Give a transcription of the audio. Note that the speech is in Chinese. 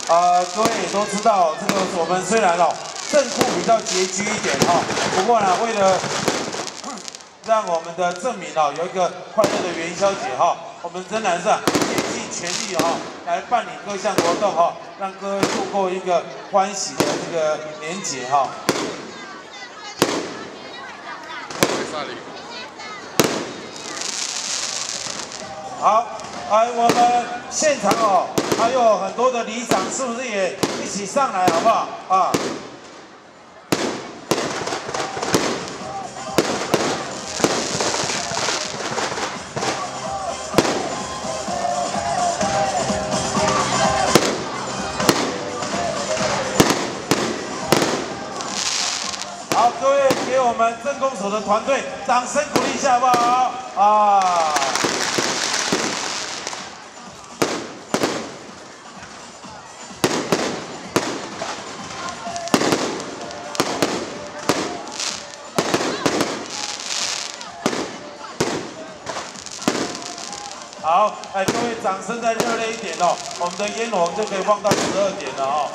各位也都知道，这个我们虽然阵库比较拮据一点不过呢，为了让我们的证明有一个快乐的元宵节我们仍然是竭尽全力来办理各项活动让各位度过一个欢喜的这个年节好，我们现场还有很多的里长，是不是也一起上来好不好好，各位给我们镇公所的团队掌声鼓励一下好不好好，各位掌声再热烈一点我们的烟火就可以放到12点了